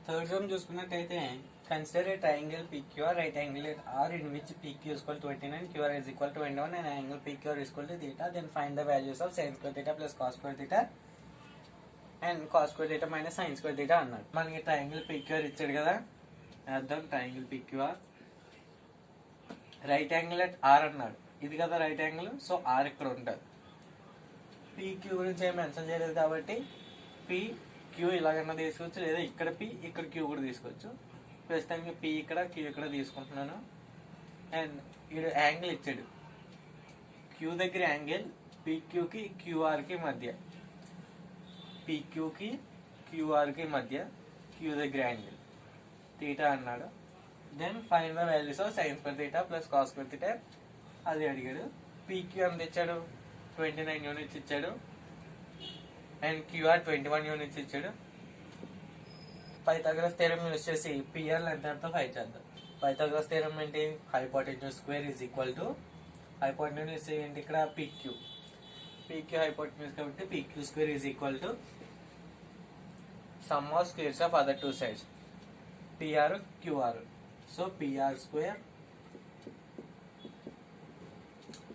Third sum చూసుకున్నట్టయితే consider a triangle PQR right angle R in which PQ is equal 29 QR is equal to 21 and angle PQR is equal to theta then find the values of sine square theta plus cos square theta and cos square theta minus sine square theta అన్నాడు. మనకి triangle PQR ఇచ్చాడు కదా, అర్థం triangle PQR right angle at R అన్నాడు. ఇది కదా right angle, so are ఇక్కడ ఉంటుంది. పీక్యూ గురించి ఏం మెన్షన్ చేయలేదు కాబట్టి పీ క్యూ ఇలాగన్నా తీసుకోవచ్చు, లేదా ఇక్కడ పి ఇక్కడ క్యూ కూడా తీసుకోవచ్చు. ప్రస్తుతానికి పి ఇక్కడ క్యూ ఇక్కడ తీసుకుంటున్నాను. అండ్ ఇక్కడ యాంగిల్ ఇచ్చాడు, క్యూ దగ్గర యాంగిల్ పీక్యూకి క్యూఆర్కి మధ్య, పీక్యూకి క్యూఆర్కి మధ్య క్యూ దగ్గర యాంగిల్ థీటా అన్నాడు. Then find the values of sine square theta plus cos square theta అది అడిగాడు. పీక్యూ ఎంత ఇచ్చాడు, 29 యూనిట్స్ ఇచ్చాడు. అండ్ క్యూఆర్ 21 యూనిట్స్ ఇచ్చాడు. పైథాగరస్ థీరం యూజ్ చేసి పిఆర్ లెంత్ ఎంతో ఫైండ్ చేద్దాం. పైథాగరస్ థీరం ఏంటి, hypotenuse square is equal to hypotenuse ఏంటి ఇక్కడ పీక్యూ, పీక్యూ హైపోటెన్యూస్ కాబట్టి PQ square is equal to sum of squares of other two sides PR QR. So PR square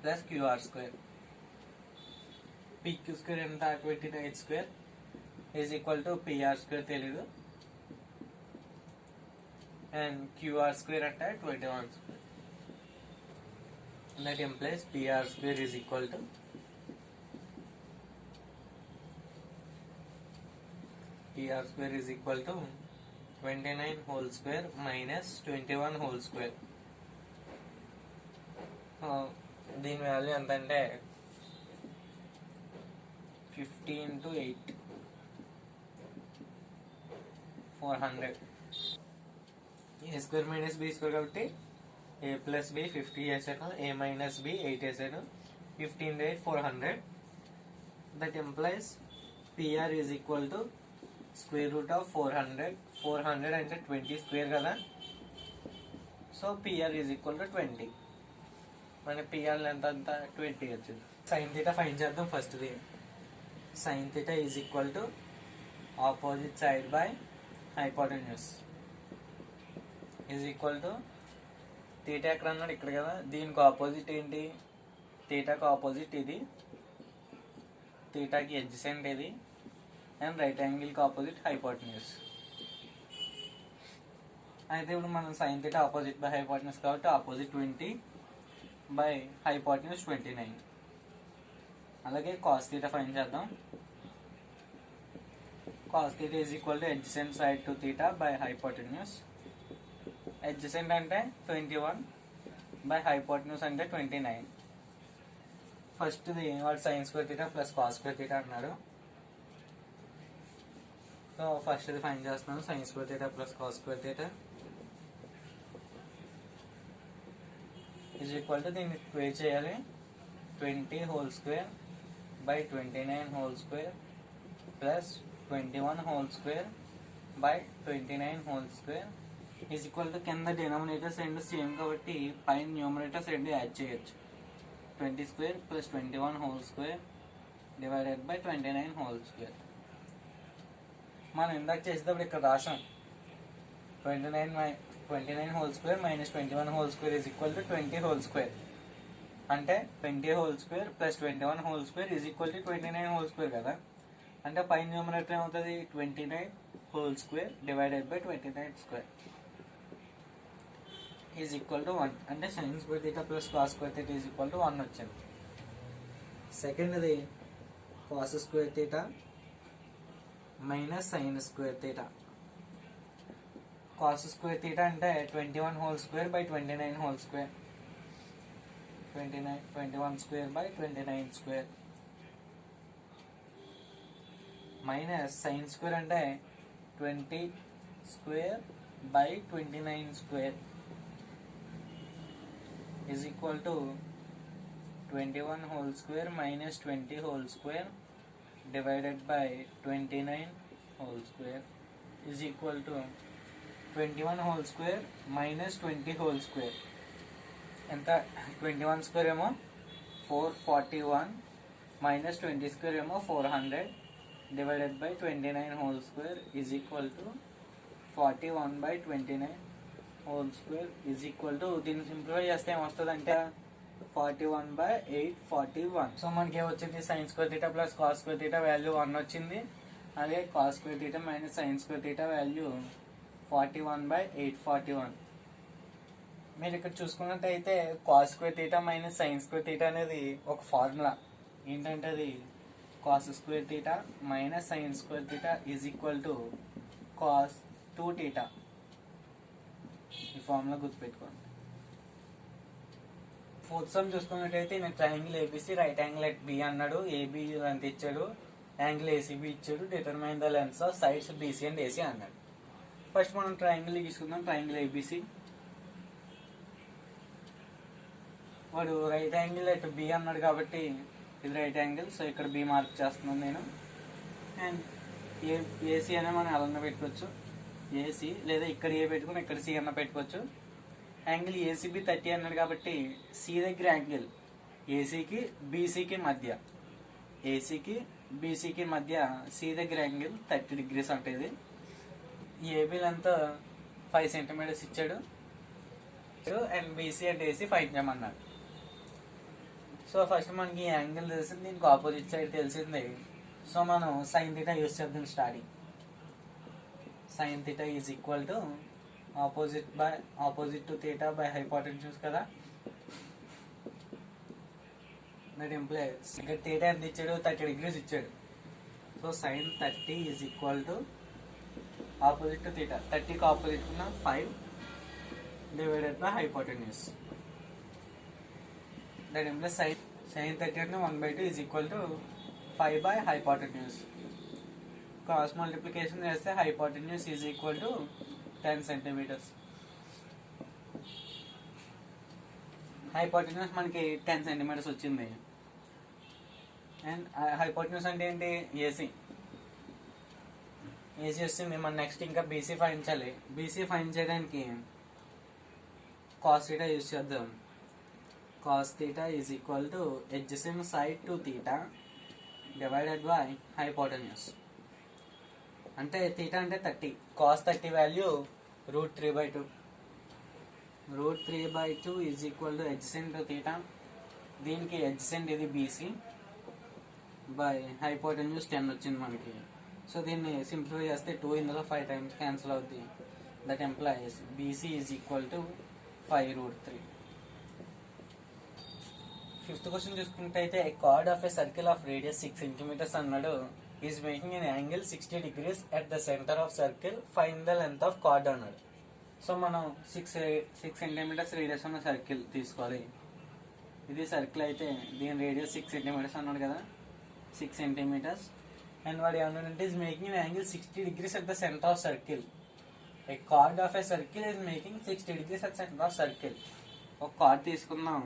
plus QR square, PQ square ఎంత 29 square is equal to PR square తెలీదు, and QR square అంటే 21 square. That implies PR square is equal to PR square is equal to 29 whole square minus 21 whole square. దీని value ఎంత అంటే 50 into 8 400. ఏ square minus B square కాబట్టి ఏ plus B 50 చేశాను, ఏ minus B 8 చేశాను, 15 into 8 400. That employees PR is equal to square root of 400. 400 అంటే 20 square కదా, so PR is equal to 20. మన PR ఎంత అంతా 20 వచ్చింది. సైన్ థీటా ఫైండ్ చేద్దాం. First the sign theta is equal to opposite side by hypotenuse is equal to theta ఎక్కడ అన్నాడు, ఇక్కడ కదా. దీనికి ఆపోజిట్ ఏంటి, థీటాకి ఆపోజిట్ ఇది, థీటాకి ఎడ్జసెంట్ ఇది, అండ్ రైట్ యాంగిల్కి ఆపోజిట్ హైపోటెన్యూస్. అయితే ఇప్పుడు మనం sine theta opposite by hypotenuse కాబట్టి ఆపోజిట్ 20 బై హైపోటెన్యూస్ 29. అలాగే కాస్ థీటా ఫైండ్ చేద్దాం. Cos theta is equal to adjacent side to theta by hypotenuse. Adjacent అంటే 21 బై హైపోటెన్యూస్ అంటే 29. ఫస్ట్ ది వాడు sign square theta plus cos square theta అన్నాడు. So first ఇది find చేస్తున్నాను, sign square theta plus cos square theta is equal to దీన్ని square చేయాలి. 20 whole square by 29 whole square plus 21 whole square by 29 whole square is equal to కింద denominators రెండు same కాబట్టి పైన numerators రెండు add చేయొచ్చు. 20 square plus 21 whole square divided by 29 whole square. మనం ఇందాక చేసేటప్పుడు ఇక్కడ రాసాం 29 whole square minus 21 whole square is equal to 20 whole square. అంటే 20 whole square plus 21 whole square is equal to 29 whole square కదా. అంటే పైన న్యూమరేటర్ ఏమవుతుంది, 29 whole square divided by 29 square is equal to 1. అంటే sine square theta plus cos square theta is equal to 1 వచ్చింది. సెకండ్ది cos square theta minus sine square theta. Cos square theta అంటే 21 whole square by 29 whole square, 21 square by 29 square minus sine square అంటే 20 square by 29 square is equal to 21 whole square minus 20 whole square divided by 29 whole square is equal to 21 whole square minus 20 whole square. ఎంత 21 square ఏమో 441 minus 20 square ఏమో 400 divided by 29 whole square is equal to 41/29 whole square is equal to, దీన్ని simplify చేస్తే ఏమొస్తుంది అంటే 41/841. So మనకి ఏమొచ్చింది, sign square theta plus cos square theta value 1 వచ్చింది. అదే cos square theta minus sine square theta value 41/841. మీరు ఇక్కడ చూసుకున్నట్టయితే cos square theta minus sine square theta అనేది ఒక ఫార్ములా. ఏంటంటే అది cos square theta minus sine square theta is equal to cos 2 theta. ఈ ఫార్ములా గుర్తుపెట్టుకోండి. ఫోర్త్ సమ్ చూసుకున్నట్టయితే నేను triangle ABC right angle at B అన్నాడు. ఏబి లెంత్ ఇచ్చాడు, యాంగిల్ ఏసీబీ ఇచ్చాడు. Determine the lengths of sides BC and AC అన్నాడు. First మనం triangle తీసుకుందాం. ట్రయాంగిల్ ఏబిసి, వాడు రైట్ యాంగిల్ ఎట్ బి అన్నాడు కాబట్టి ఇది రైట్ యాంగిల్. సో ఇక్కడ బి మార్క్ చేస్తున్నాను నేను. అండ్ ఏసీ అనే మనం ఎలా పెట్టుకోవచ్చు, ఏసీ, లేదా ఇక్కడ ఏ పెట్టుకుని ఇక్కడ సి అన్న పెట్టుకోవచ్చు. యాంగిల్ ఏసీబీ 30 అన్నాడు కాబట్టి సి దగ్గర యాంగిల్ ఏసీకి బీసీకి మధ్య, ఏసీకి బీసీకి మధ్య సి దగ్గర యాంగిల్ 30 degrees ఉంటుంది. ఏబీ లెంత్ 5 centimeters ఇచ్చాడు. And BC and AC find చేయమన్నాడు. సో ఫస్ట్ మనకి యాంగిల్ తెలిసింది, దీనికి ఆపోజిట్ సైడ్ తెలిసింది. సో మనం సైన్ థీటా యూజ్ చేద్దాం. Starting sine theta is equal to opposite to theta by hypotenuse కదా. దట్ ఇంప్లైస్ ఇక్కడ థీటా ఎంత ఇచ్చాడు, 30 degrees ఇచ్చాడు. So sine 30 is equal to opposite to theta, 30కి ఆపోజిట్ ఉన్న 5 divided by hypotenuse. That implies sine 30 అంటే 1/2 is equal to 5 by hypotenuse. Cross multiplication చేస్తే hypotenuse is equal to 10 centimeters. Hypotenuse మనకి 10 centimeters వచ్చింది. And hypotenuse అంటే ఏంటి, AC. AC వస్తుంది. మనం నెక్స్ట్ ఇంకా బీసీ ఫైండ్ చేయాలి. బీసీ ఫైండ్ చేయడానికి కాస్ థీటా యూజ్ చేద్దాం. Cos theta is equal to adjacent side to theta divided by hypotenuse. అంటే థీటా అంటే 30, cos 30 value √3/2. √3/2 is equal to adjacent to theta. దీనికి adjacent ఇది బీసీ బై హైపోటెన్యూస్ 10 వచ్చింది మనకి. So దీన్ని simplify చేస్తే 2 ఇందులో 5 times క్యాన్సిల్ అవుతుంది. That employees BC is equal to 5√3. Fifth question చూసుకుంటే అయితే card of a circle of radius 6 centimeters అన్నాడు. Is making N angle 60 degrees at the centre of circle, find the length of card అన్నాడు. So మనం 6 centimeters radius ఉన్న circle తీసుకోవాలి. ఇది circle అయితే దీని రేడియస్ 6 centimeters అన్నాడు కదా, 6 centimeters. అండ్ వాడు ఏమన్నాడంటే is making N angle 60 degrees at the centre of circle. A card of a circle is making 60 degrees at centre of circle. ఒక కార్డ్ తీసుకుందాం,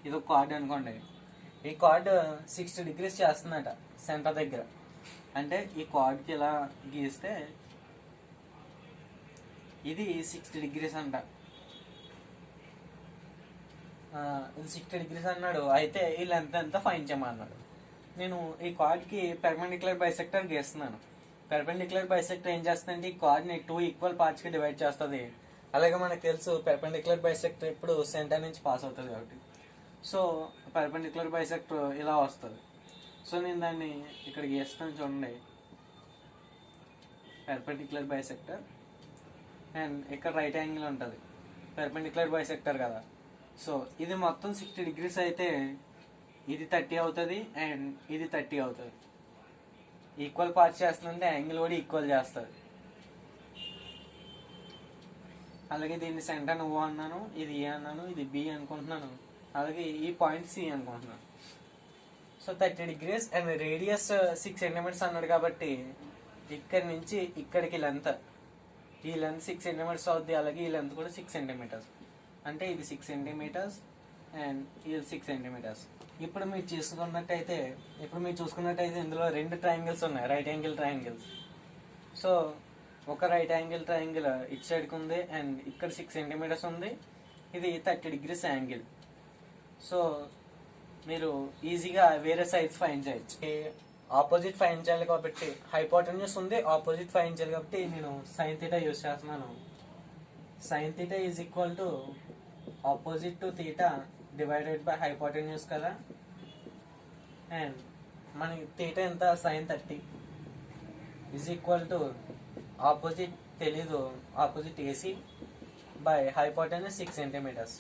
ఇది ఒక కార్డ్ అనుకోండి. ఈ కార్డ్ 60 degrees చేస్తుందట సెంటర్ దగ్గర. అంటే ఈ కార్డ్కి ఇలా గీస్తే ఇది 60 degrees అంట. ఇది 60 degrees అన్నాడు. అయితే ఈ లెంత్ ఎంత ఫైండ్ చేయమన్నాడు. నేను ఈ కార్డ్కి పెర్పెండిక్యులర్ బైసెక్టర్ గీస్తున్నాను. పెర్పెండిక్యులర్ బైసెక్టర్ ఏం చేస్తుందంటే ఈ కార్డ్ని 2 ఈక్వల్ పార్ట్స్కి డివైడ్ చేస్తుంది. అలాగే మనకు తెలుసు పెర్పెండిక్యులర్ బైసెక్టర్ ఇప్పుడు సెంటర్ నుంచి పాస్ అవుతుంది కాబట్టి. సో పెర్పెండిక్యులర్ బైసెక్టర్ ఇలా వస్తుంది. సో నేను దాన్ని ఇక్కడ గీస్తాను చూడండి, పెర్పెండిక్యులర్ బైసెక్టర్. అండ్ ఇక్కడ రైట్ యాంగిల్ ఉంటుంది, పెర్పెండిక్యులర్ బైసెక్టర్ కదా. సో ఇది మొత్తం 60 degrees అయితే ఇది 30 అవుతుంది అండ్ ఇది 30 అవుతుంది. ఈక్వల్ పార్ట్స్ చేస్తుందంటే యాంగిల్ కూడా ఈక్వల్ చేస్తుంది. అలాగే దీన్ని సెంటర్ నువ్వు అన్నాను, ఇది ఏ అన్నాను, ఇది బి అనుకుంటున్నాను. అలాగే ఈ పాయింట్ సి అనుకుంటున్నాను. So 30 degrees and radius 6 centimeters అన్నాడు కాబట్టి ఇక్కడి నుంచి ఇక్కడికి లెంత్, ఈ లెంత్ 6 centimeters అవుద్ది. అలాగే ఈ లెంత్ కూడా 6 centimeters. అంటే ఇది 6 centimeters అండ్ ఇది 6 centimeters. ఇప్పుడు మీరు చూసుకున్నట్టయితే ఇందులో 2 ట్రయాంగిల్స్ ఉన్నాయి, రైట్ యాంగిల్ ట్రయాంగిల్స్. సో ఒక రైట్ యాంగిల్ ట్రయాంగిల్ ఇటు సైడ్కి ఉంది అండ్ ఇక్కడ 6 centimeters ఉంది. ఇది 30 degrees యాంగిల్. సో మీరు ఈజీగా వేరే సైడ్స్ ఫైండ్ చేయొచ్చు. ఆపోజిట్ ఫైన్ చేయాలి కాబట్టి, హైపోటెన్యూస్ ఉంది ఆపోజిట్ ఫైన్ చేయాలి కాబట్టి నేను సైన్ థీటా యూస్ చేస్తున్నాను. Sine theta is equal to opposite to theta divided by hypotenuse కదా. అండ్ మనకి థీటా ఎంత, sine 30 is equal to opposite తెలీదు, opposite AC by hypotenuse 6 centimetres.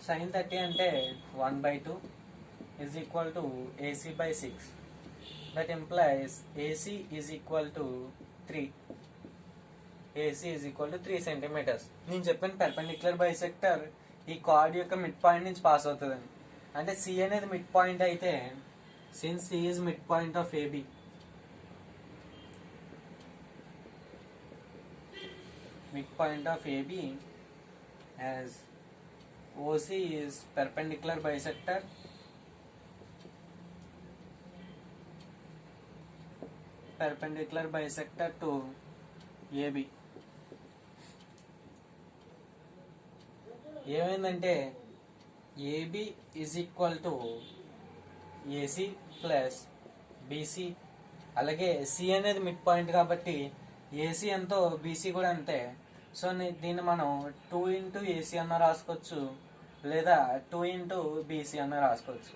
Sine 30 అంటే 1/2 is equal to AC by 6. That implies AC is equal to 3. AC is equal to 3 centimeters. నేను చెప్పిన perpendicular bisector ఈ card యొక్క mid point నుంచి pass అవుతుందని. అంటే C అనేది మిడ్ పాయింట్ అయితే, since C is mid point of AB, mid point of AB as OC is perpendicular bisector to AB. ఏమైందంటే AB is equal to AC plus BC, అలాగే C అనేది mid point కాబట్టి AC ఎంతో BC కూడా అంతే. So దీన్ని మనం 2 into AC అన్న రాసుకోవచ్చు, లేదా 2 ఇంటూ BC అన్న రాసుకోవచ్చు.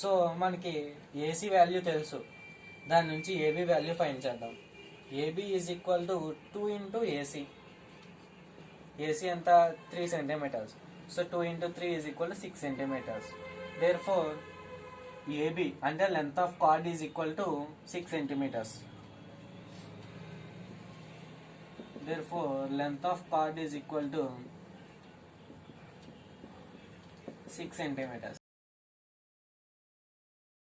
సో మనకి AC వాల్యూ తెలుసు, దాని నుంచి AB వాల్యూ ఫైండ్ చేద్దాం. AB is equal to 2 into AC. AC ఎంత, 3 centimetres. So 2 into 3 is equal to 6 centimetres. Therefore AB అంటే length of chord is equal to 6 centimetres. Therefore, length of cord is equal to 6 centimeters.